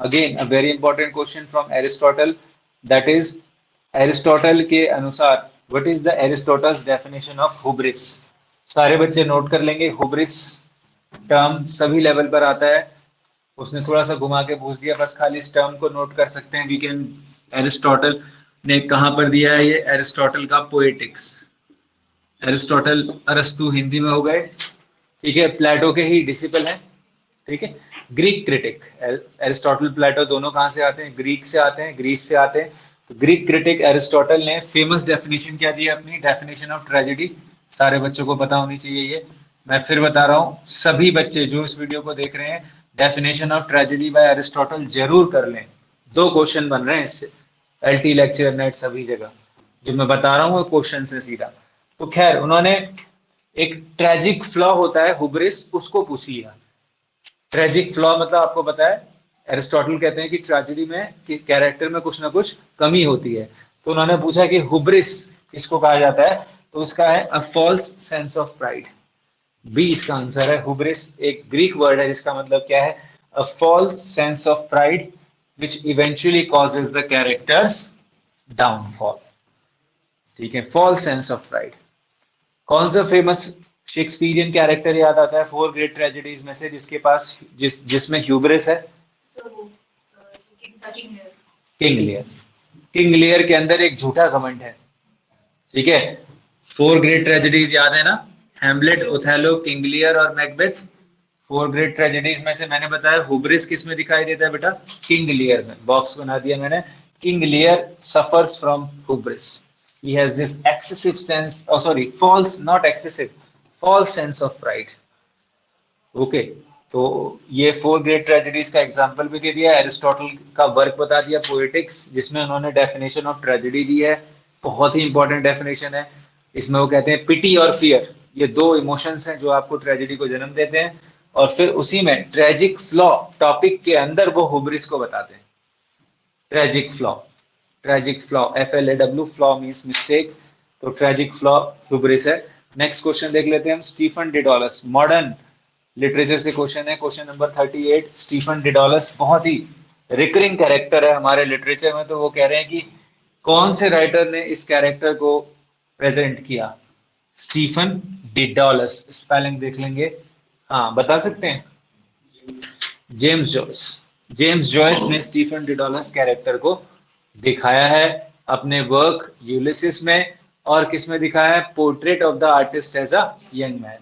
again a very important question from Aristotle, that is Aristotle के अनुसार what is the Aristotle's definition of हुब्रिस। सारे बच्चे नोट कर लेंगे, हुब्रिस टर्म सभी लेवल पर आता है। उसने थोड़ा सा घुमा के पूछ दिया, बस खाली इस टर्म को नोट कर सकते हैं। वी कैन, एरिस्टोटल ने कहाँ पर दिया है ये? एरिस्टोटल का पोएटिक्स, एरिस्टोटल अरस्तु हिंदी में हो गए, ठीक है, प्लेटो के ही डिसिपल हैं, ठीक है। ग्रीक क्रिटिक, एरिस्टोटल प्लेटो दोनों कहाँ से आते हैं? ग्रीक से आते हैं, ग्रीस से आते हैं। तो ग्रीक क्रिटिक एरिस्टोटल ने फेमस डेफिनेशन क्या दी है अपनी? डेफिनेशन ऑफ ट्रेजेडी, सारे बच्चों को पता होनी चाहिए ये। मैं फिर बता रहा हूँ, सभी बच्चे जो इस वीडियो को देख रहे हैं, definition of tragedy by Aristotle जरूर कर लें। 2 क्वेश्चन बन रहे हैं इससे, एलटी लेक्चर नेट सभी जगह, जो मैं बता रहा हूँ वो क्वेश्चन से सीधा। तो खैर, उन्होंने एक ट्रेजिक फ्लॉ होता है हुब्रिस, उसको पूछ लिया। ट्रेजिक फ्लॉ मतलब आपको पता है, एरिस्टोटल कहते हैं कि ट्रेजेडी में कि कैरेक्टर में कुछ ना कुछ कमी होती है। तो उन्होंने पूछा कि हुब्रिस किसको कहा जाता है? तो उसका है a false sense of pride, B इसका आंसर है। हुब्रिस एक ग्रीक वर्ड है जिसका मतलब क्या है? A false sense of pride which eventually causes the character's downfall, ठीक है, फॉल्स सेंस ऑफ प्राइड। कौन सा फेमस शेक्सपियरियन कैरेक्टर याद आता है 4 ग्रेट ट्रेजेडीज में से जिसके पास जिसमें ह्यूब्रिस है? So, cutting hair. King Lear. King Lear के अंदर एक झूठा घमंड है, ठीक है। 4 ग्रेट ट्रेजेडीज याद है ना? हैमलेट, ओथेलो, किंग लियर और मैकबेथ। 4 ग्रेट ट्रेजेडीज में से मैंने बताया हुब्रिस किस में दिखाई देता है बेटा? किंग लियर में। बॉक्स बना दिया मैंने। King Lear suffers from हुब्रिस, he has this excessive sense, oh sorry, false, not excessive, false sense of pride। Okay, तो ये 4 ग्रेट ट्रेजेडीज का एग्जांपल भी दे दिया, एरिस्टोटल का वर्क बता दिया पोएटिक्स, जिसमें उन्होंने डेफिनेशन ऑफ ट्रेजेडी दी है, बहुत ही इंपॉर्टेंट डेफिनेशन है। इसमें वो कहते हैं पिटी और फियर, ये दो इमोशंस हैं जो आपको ट्रेजेडी को जन्म देते हैं, और फिर उसी में ट्रेजिक फ्लॉ टॉपिक के अंदर वो हुब्रिस को बताते हैं। Tragic flaw, tragic flaw, FLAW, flaw means mistake, तो ट्रेजिक फ्लॉ हुब्रिस है। नेक्स्ट क्वेश्चन देख लेते हैं हम, स्टीफन डिडोलस, मॉडर्न लिटरेचर से क्वेश्चन है, क्वेश्चन नंबर 38। स्टीफन डिडोलस बहुत ही रिकरिंग कैरेक्टर है हमारे लिटरेचर में, तो वो कह रहे हैं कि कौन से राइटर ने इस कैरेक्टर को प्रेजेंट किया। स्टीफन डिडोलस, स्पेलिंग देख लेंगे, हाँ बता सकते हैं, जेम्स जॉयस। जेम्स जॉयस ने स्टीफन डिडोलस कैरेक्टर को दिखाया है अपने वर्क यूलिसिस में, और किस में दिखाया है, portrait of the artist as a young man.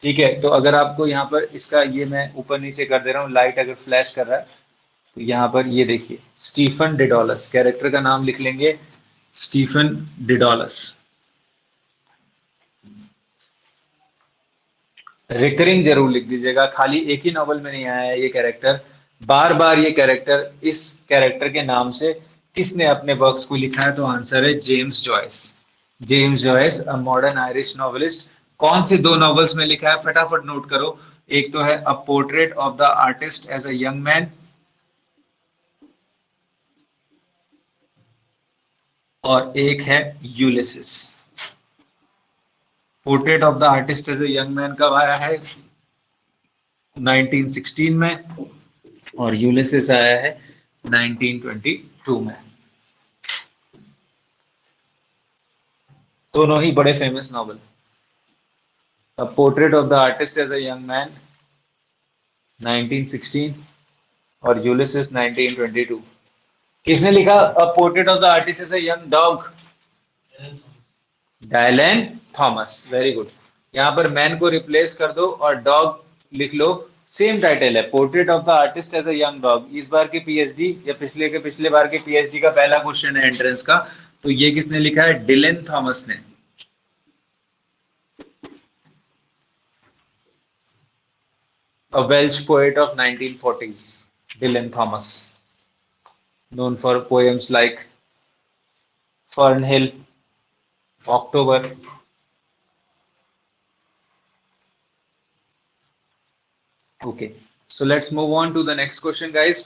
ठीक है, तो अगर आपको यहाँ पर इसका ये मैं ऊपर नीचे कर दे रहा हूँ, लाइट अगर फ्लैश कर रहा है, तो यहाँ पर ये देखिए स्टीफन डिडोलस, कैरेक्टर का नाम लिख लेंगे स्टीफन डिडोलस। रिकरिंग जरूर लिख दीजिएगा, खाली एक ही नॉवल में नहीं आया है ये कैरेक्टर, बार बार ये कैरेक्टर, इस कैरेक्टर के नाम से किसने अपने वर्क्स को लिखा है, तो आंसर है James Joyce. James Joyce, a modern Irish novelist. कौन से दो नॉवेल्स में लिखा है, फटाफट नोट करो। एक तो है a portrait of the artist as a young man, और एक है Ulysses. Portrait of the artist as a young man कब आया है, 1916 में, और यूलिसिस आया है 1922 में। दोनों ही बड़े famous novel, the portrait of the artist as a young man 1916 और यूलिसिस 1922। किसने लिखा a portrait of the artist as a young dog, Dylan Thomas, very good. यहाँ पर मैन को रिप्लेस कर दो और डॉग लिख लो, सेम टाइटल है, portrait of the artist as a young dog. इस बार के पीएचडी या पिछले के पिछले बार के पीएचडी का पहला क्वेश्चन है एंट्रेंस का, तो ये किसने लिखा है, डिलेन थॉमस ने। A Welsh poet of 1940s, Dylan Thomas, known for poems like Fernhill, October. Okay, so let's move on to the next question, guys.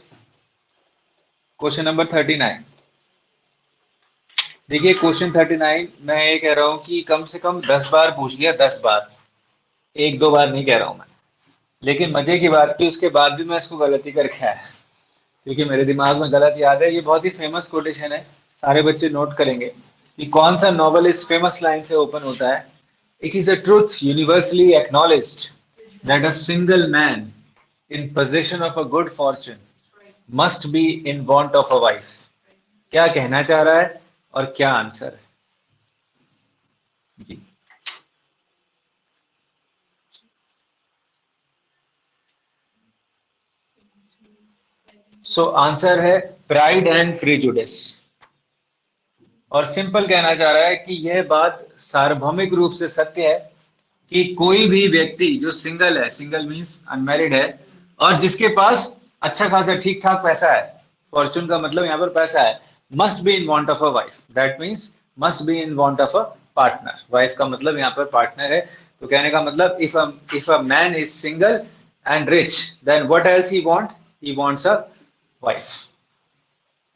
Question number 39. देखिए क्वेश्चन 39, मैं ये कह रहा हूँ कि कम से कम 10 बार पूछ लिया, 10 बार, एक दो बार नहीं कह रहा हूँ मैं, लेकिन मजे की बात की उसके बाद भी मैं इसको गलती करके आया, क्योंकि मेरे दिमाग में गलत याद है। ये बहुत ही फेमस कोटेशन है, सारे बच्चे नोट करेंगे कि कौन सा नॉवल इस फेमस लाइन से ओपन होता है। It is a truth universally acknowledged that a single man in position of a good Fortune must be in want of a wife. क्या कहना चाह रहा है और क्या आंसर है जी। सो आंसर है प्राइड एंड प्रेजुडिस, और सिंपल कहना चाह रहा है कि यह बात सार्वभौमिक रूप से सत्य है कि कोई भी व्यक्ति जो सिंगल है, सिंगल मीन्स अनमैरिड है, और जिसके पास अच्छा खासा ठीक ठाक पैसा है, फॉर्चून का मतलब यहाँ पर पैसा है, must be in want of a wife, that means must be in want of a partner. Wife का मतलब यहाँ पर पार्टनर है, तो कहने का मतलब if a man is single and rich, then what else he wants a wife.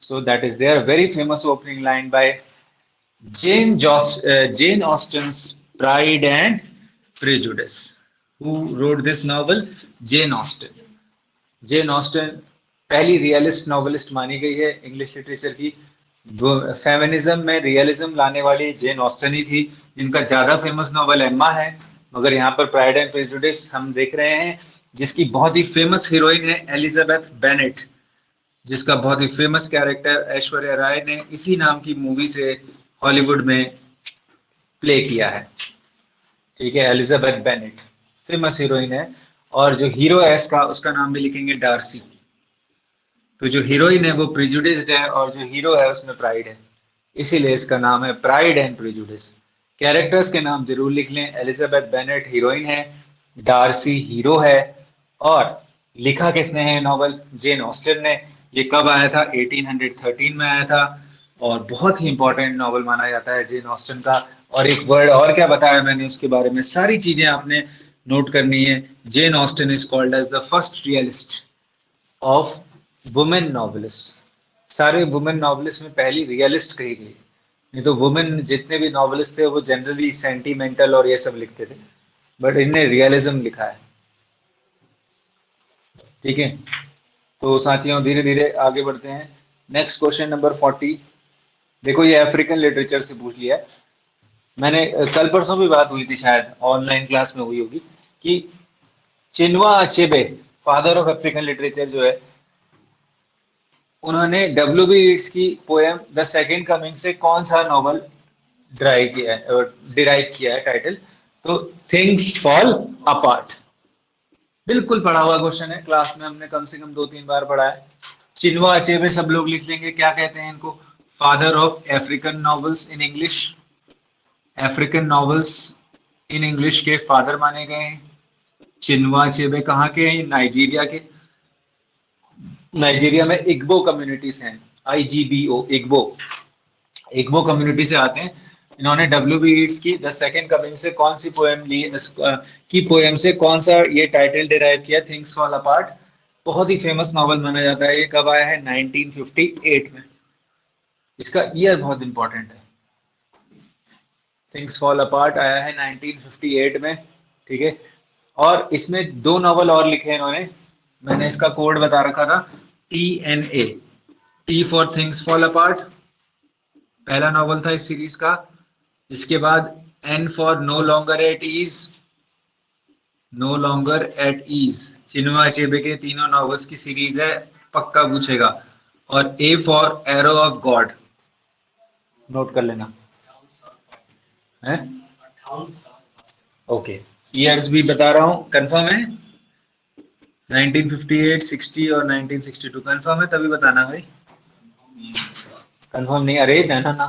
So that is their very famous opening line by Jane Austen's Pride and Prejudice. Who wrote this novel? Jane Austen. Jane Austen पहली realist novelist मानी गई है English literature की। Feminism में realism लाने वाली Jane Austen ही थी, जिनका ज्यादा फेमस नॉवल एम्मा है, मगर यहाँ पर प्राइड एंड प्रेजुडिस हम देख रहे हैं, जिसकी बहुत ही फेमस हीरोइन है एलिजाबेथ बेनेट, जिसका बहुत ही फेमस कैरेक्टर ऐश्वर्या राय ने इसी नाम की मूवी से हॉलीवुड में प्ले किया है। ठीक है, एलिजाबेथ बेनेट फेमस हीरोइन है, और जो हीरो है इसका, उसका नाम भी लिखेंगे डार्सी। तो जो हीरोइन है वो प्रिजुडिस्ड है, और जो हीरो है उसमें प्राइड है, इसीलिए इसका नाम है प्राइड एंड प्रिजुडिस। कैरेक्टर्स के नाम जरूर लिख लें, एलिजाबेथ बेनेट हीरोइन है, डार्सी हीरो है, और लिखा किसने है नॉवल? जेन ऑस्टन ने। ये कब आया था? 1813 में आया था। और बहुत ही इंपॉर्टेंट नॉवल माना जाता है जेन ऑस्टन का। और एक वर्ड और क्या बताया मैंने उसके बारे में, सारी चीजें आपने नोट करनी है। Jane Austen is called as the first realist of women novelist. सारे वुमेन नॉवलिस्ट में पहली रियलिस्ट कही गई। नहीं तो वुमेन जितने भी नॉवलिस्ट थे वो जनरली सेंटिमेंटल और ये सब लिखते थे, बट इनने रियलिज्म लिखा है। ठीक है, तो साथियों धीरे धीरे आगे बढ़ते हैं। Next question number 40। देखो ये अफ्रीकन लिटरेचर से पूछ लिया है मैंने। कल परसों भी बात हुई थी, शायद ऑनलाइन क्लास में हुई होगी, कि Chinua Achebe, father of African literature जो है, उन्होंने डब्ल्यू बी येट्स की पोएम द सेकंड कमिंग से कौन सा नॉवल ड्राइव किया है और डिराइव किया है टाइटल? तो थिंग्स फॉल अपार्ट। बिल्कुल पढ़ा हुआ क्वेश्चन है, क्लास में हमने कम से कम 2-3 बार पढ़ा है। चिनवा अचेबे सब लोग लिख देंगे, क्या कहते हैं इनको? Father of African novels in English. African novels in English के फादर माने गए हैं। चिनवा अचेबे कहाँ के हैं? नाइजीरिया के। नाइजीरिया में इग्बो कम्युनिटीज हैं, IGBO, इग्बो। इग्बो कम्युनिटी से आते हैं। इन्होंने डब्ल्यू बी येट्स की द सेकंड कमिंग से कौन सी पोएम ली, की पोएम से कौन सा ये टाइटल डिराइव किया? Things fall apart. बहुत ही फेमस नॉवल माना जाता है। ये कब आया है? 1958 में। इसका ईयर बहुत इंपॉर्टेंट है। थिंग्स फॉल अपार्ट आया है 1958 में। ठीक है, और इसमें 2 नॉवल और लिखे हैं इन्होंने। मैंने इसका कोड बता रखा था, TNA। T for things fall apart, पहला नॉवल था इस सीरीज का। इसके बाद N for no longer at ease, no longer at ease. Chinua Achebe के तीनों नॉवेल्स की सीरीज है, पक्का पूछेगा। और A for aero of God, note कर लेना है। ओके, ईयर्स भी बता रहा हूँ, कंफर्म है? 1958, 60 और 1962 कंफर्म है? तभी बताना भाई। कंफर्म नहीं? अरे ना ना ना,